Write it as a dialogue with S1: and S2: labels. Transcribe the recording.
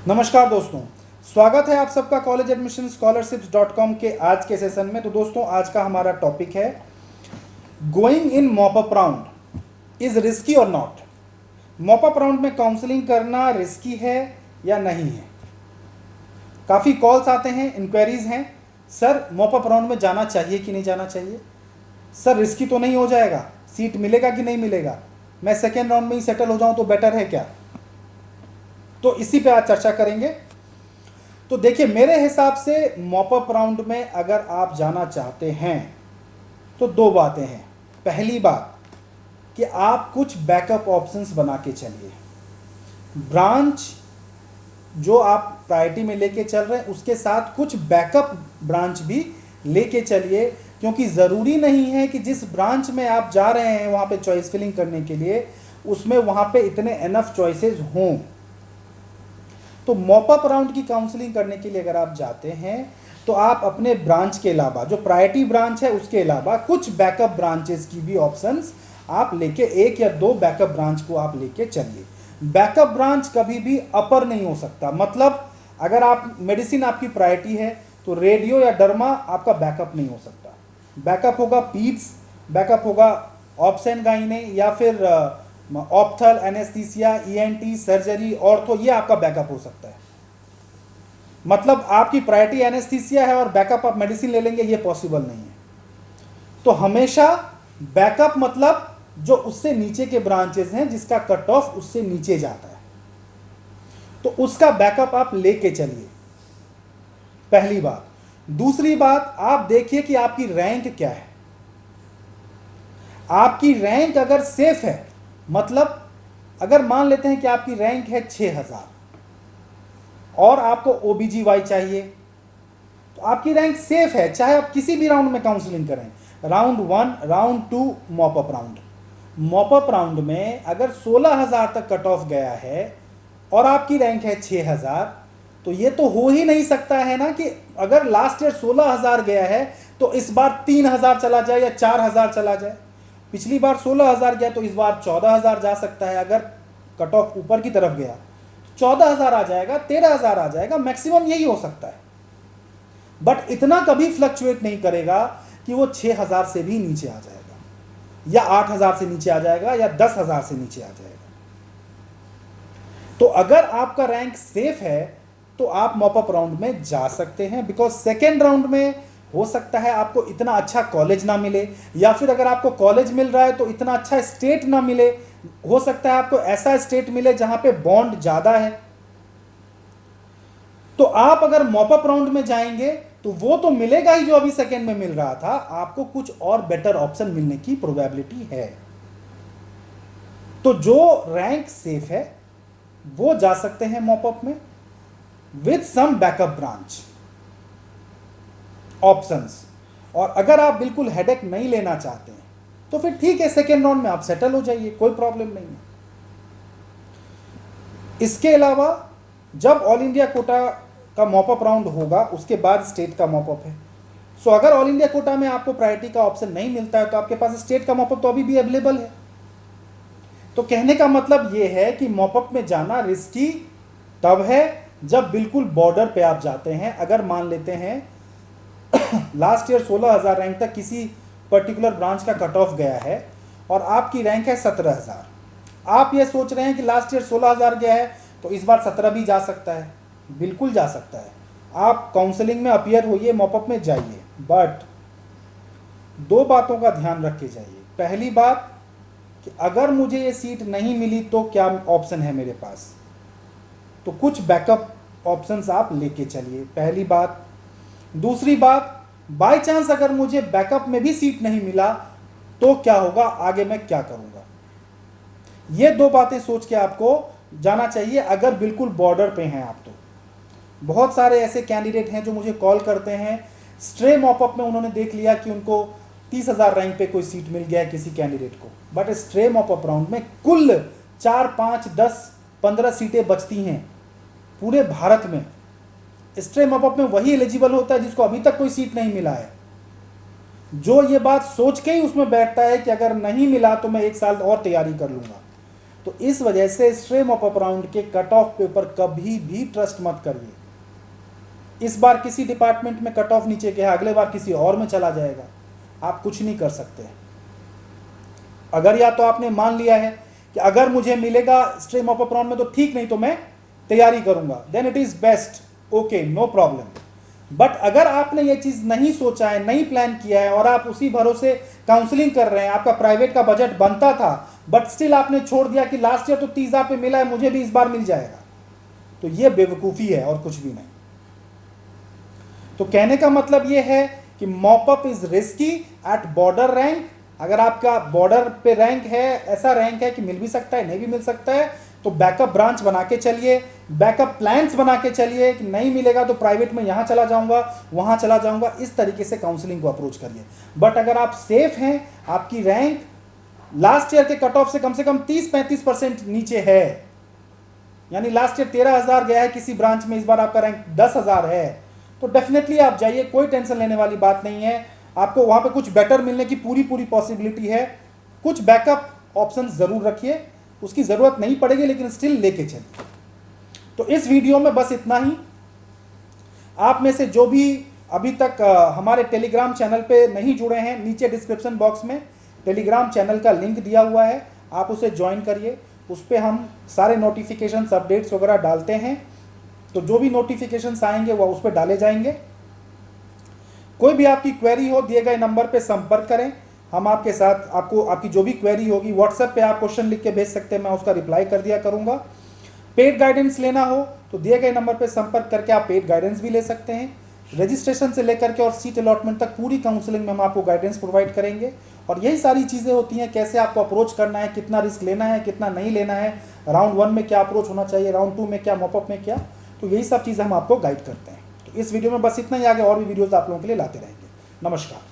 S1: नमस्कार दोस्तों, स्वागत है आप सबका कॉलेज एडमिशन स्कॉलरशिप्स.com के आज के सेशन में। तो दोस्तों, आज का हमारा टॉपिक है going in mop up round is risky और नॉट। मॉप अप राउंड में काउंसलिंग करना रिस्की है या नहीं है। काफ़ी कॉल्स आते हैं, इंक्वायरीज हैं, सर मॉप अप राउंड में जाना चाहिए कि नहीं जाना चाहिए, सर रिस्की तो नहीं हो जाएगा, सीट मिलेगा कि नहीं मिलेगा, मैं सेकेंड राउंड में ही सेटल हो जाऊं तो बेटर है क्या। तो इसी पे आज चर्चा करेंगे। तो देखिए, मेरे हिसाब से मॉप अप राउंड में अगर आप जाना चाहते हैं तो दो बातें हैं। पहली बात कि आप कुछ बैकअप ऑप्शंस बना के चलिए। ब्रांच जो आप प्रायोरिटी में लेके चल रहे हैं उसके साथ कुछ बैकअप ब्रांच भी लेके चलिए, क्योंकि ज़रूरी नहीं है कि जिस ब्रांच में आप जा रहे हैं वहाँ पे चॉइस फिलिंग करने के लिए उसमें वहाँ पे इतने एनफ चॉइसेस हों। तो मॉप अप राउंड की काउंसलिंग करने के लिए अगर आप जाते हैं तो आप अपने ब्रांच के अलावा, जो प्रायोरिटी ब्रांच है उसके अलावा कुछ बैकअप ब्रांचेस की भी ऑप्शंस आप लेके, एक या दो बैकअप ब्रांच को आप लेके चलिए। बैकअप ब्रांच कभी भी अपर नहीं हो सकता। मतलब अगर आप मेडिसिन आपकी प्रायोरिटी है तो रेडियो या डर्मा आपका बैकअप नहीं हो सकता। बैकअप होगा पीड्स, बैकअप होगा ऑब्स एंड गाइने, या फिर ऑप्थल, एनेस्थीसिया, ईएनटी, सर्जरी, ऑर्थो, ये आपका बैकअप हो सकता है। मतलब आपकी प्रायोरिटी एनेस्थीसिया है और बैकअप आप मेडिसिन ले लेंगे, ये पॉसिबल नहीं है। तो हमेशा बैकअप मतलब जो उससे नीचे के ब्रांचेस हैं जिसका कट ऑफ उससे नीचे जाता है, तो उसका बैकअप आप लेके चलिए, पहली बात। दूसरी बात, आप देखिए कि आपकी रैंक क्या है। आपकी रैंक अगर सेफ है, मतलब अगर मान लेते हैं कि आपकी रैंक है 6000 और आपको ओबीजीवाई चाहिए, तो आपकी रैंक सेफ है, चाहे आप किसी भी राउंड में काउंसलिंग करें, round 1, round 2, mop up round. Mop up round में अगर 16000 तक कट ऑफ गया है और आपकी रैंक है 6000, तो ये तो हो ही नहीं सकता है ना कि अगर लास्ट ईयर 16000 गया है तो इस बार 3000 चला जाए या 4000 चला जाए। पिछली बार 16000 गया तो इस बार 14000 जा सकता है। अगर कट ऑफ ऊपर की तरफ गया 14000 आ जाएगा, 13000 आ जाएगा, मैक्सिमम यही हो सकता है। बट इतना कभी फ्लक्चुएट नहीं करेगा कि वो 6000 से भी नीचे आ जाएगा, या 8000 से नीचे आ जाएगा, या 10000 से नीचे आ जाएगा। तो अगर आपका रैंक सेफ है तो आप मॉप अप राउंड में जा सकते हैं, बिकॉज सेकेंड राउंड में हो सकता है आपको इतना अच्छा कॉलेज ना मिले, या फिर अगर आपको कॉलेज मिल रहा है तो इतना अच्छा स्टेट ना मिले। हो सकता है आपको ऐसा स्टेट मिले जहां पे बॉन्ड ज्यादा है। तो आप अगर मॉप अप राउंड में जाएंगे तो वो तो मिलेगा ही जो अभी सेकेंड में मिल रहा था, आपको कुछ और बेटर ऑप्शन मिलने की प्रोबेबिलिटी है। तो जो रैंक सेफ है वो जा सकते हैं मॉप अप में with some backup branch options. और अगर आप बिल्कुल हेडेक नहीं लेना चाहते हैं तो फिर ठीक है, सेकेंड राउंड में आप सेटल हो जाइए, कोई प्रॉब्लम नहीं है। इसके अलावा जब ऑल इंडिया कोटा का मॉप अप राउंड होगा उसके बाद स्टेट का मॉप अप है। सो अगर ऑल इंडिया कोटा में आपको प्रायोरिटी का ऑप्शन नहीं मिलता है तो आपके पास स्टेट का मॉप अप तो अभी भी अवेलेबल है। तो कहने का मतलब यह है कि मॉप अप में जाना रिस्की तब है जब बिल्कुल बॉर्डर पे आप जाते हैं। अगर मान लेते हैं लास्ट ईयर 16000 रैंक तक किसी पर्टिकुलर ब्रांच का कट ऑफ गया है और आपकी रैंक है 17000, आप ये सोच रहे हैं कि लास्ट ईयर 16000 गया है तो इस बार 17 भी जा सकता है, बिल्कुल जा सकता है। आप काउंसलिंग में अपीयर होइए, मॉपअप में जाइए, बट दो बातों का ध्यान रख के जाइए। पहली बात कि अगर मुझे ये सीट नहीं मिली तो क्या ऑप्शन है मेरे पास, तो कुछ बैकअप ऑप्शंस आप लेके चलिए, पहली बात। दूसरी बात, बाय चांस अगर मुझे बैकअप में भी सीट नहीं मिला तो क्या होगा, आगे मैं क्या करूंगा। ये दो बातें सोच के आपको जाना चाहिए अगर बिल्कुल बॉर्डर पे हैं आप तो। बहुत सारे ऐसे कैंडिडेट हैं जो मुझे कॉल करते हैं, स्ट्रे मॉपअप में उन्होंने देख लिया कि उनको 30,000 रैंक पे कोई सीट मिल गया है किसी कैंडिडेट को, बट स्ट्रे मॉपअप राउंड में कुल 4, 5, 10, 15 सीटें बचती हैं पूरे भारत में। स्ट्रे मॉपअप में वही एलिजिबल होता है जिसको अभी तक कोई सीट नहीं मिला है, जो ये बात सोच के ही उसमें बैठता है कि अगर नहीं मिला तो मैं 1 साल और तैयारी कर लूंगा। तो इस वजह से स्ट्रे मॉप अप राउंड के कट ऑफ पे ऊपर कभी भी ट्रस्ट मत करिए। इस बार किसी डिपार्टमेंट में कट ऑफ नीचे गया, अगले बार किसी और में चला जाएगा, आप कुछ नहीं कर सकते। अगर या तो आपने मान लिया है कि अगर मुझे मिलेगा स्ट्रे मॉप अप राउंड में तो ठीक, नहीं तो मैं तैयारी करूंगा, then it is best, okay, no problem. But अगर आपने ये चीज नहीं सोचा है, नहीं प्लान किया है और आप उसी भरोसे काउंसलिंग कर रहे हैं, आपका प्राइवेट का बजट बनता था बट स्टिल आपने छोड़ दिया कि लास्ट ईयर तो 30,000 पे मिला है, मुझे भी इस बार मिल जाएगा, तो ये बेवकूफ़ी है और कुछ भी नहीं। तो कहने का मतलब ये है कि mop up is risky at border rank. अगर आपका बॉर्डर पे रैंक है, ऐसा रैंक है कि मिल भी सकता है, नहीं भी मिल सकता है, तो बैकअप ब्रांच बना के चलिए, बैकअप प्लान्स बना के चलिए कि नहीं मिलेगा तो प्राइवेट में यहाँ चला जाऊँगा, वहाँ चला जाऊँगा, इस तरीके से काउंसलिंग को अप्रोच करिए। बट अगर आप सेफ हैं, आपकी रैंक लास्ट ईयर के कट ऑफ से कम 30-35% नीचे है, यानी लास्ट ईयर 13,000 गया है किसी ब्रांच में, इस बार आपका रैंक 10,000 है, तो डेफिनेटली आप जाइए, कोई टेंशन लेने वाली बात नहीं है। आपको वहाँ पे कुछ बेटर मिलने की पूरी पॉसिबिलिटी है। कुछ बैकअप ऑप्शन ज़रूर रखिए, उसकी ज़रूरत नहीं पड़ेगी लेकिन स्टिल लेके चलिए। तो इस वीडियो में बस इतना ही। आप में से जो भी अभी तक हमारे टेलीग्राम चैनल पे नहीं जुड़े हैं, नीचे डिस्क्रिप्शन बॉक्स में टेलीग्राम चैनल का लिंक दिया हुआ है, आप उसे ज्वाइन करिए। उस पर हम सारे नोटिफिकेशंस, अपडेट्स वगैरह डालते हैं, तो जो भी नोटिफिकेशंस आएंगे वो उस पर डाले जाएंगे। कोई भी आपकी क्वेरी हो, दिए गए नंबर पे संपर्क करें, हम आपके साथ आपकी जो भी क्वेरी होगी व्हाट्सएप पे आप क्वेश्चन लिख के भेज सकते हैं, मैं उसका रिप्लाई कर दिया करूंगा। पेड गाइडेंस लेना हो तो दिए गए नंबर पे संपर्क करके आप पेड गाइडेंस भी ले सकते हैं। रजिस्ट्रेशन से लेकर के और सीट अलॉटमेंट तक पूरी काउंसलिंग में हम आपको गाइडेंस प्रोवाइड करेंगे। और यही सारी चीज़ें होती हैं, कैसे आपको अप्रोच करना है, कितना रिस्क लेना है, कितना नहीं लेना है, राउंड 1 में क्या अप्रोच होना चाहिए, राउंड 2 में क्या, मॉपअप में क्या, तो यही सब चीज़ें हम आपको गाइड करते हैं। तो इस वीडियो में बस इतना ही, आगे और भी वीडियोज़ आप लोगों के लिए लाते रहेंगे। नमस्कार।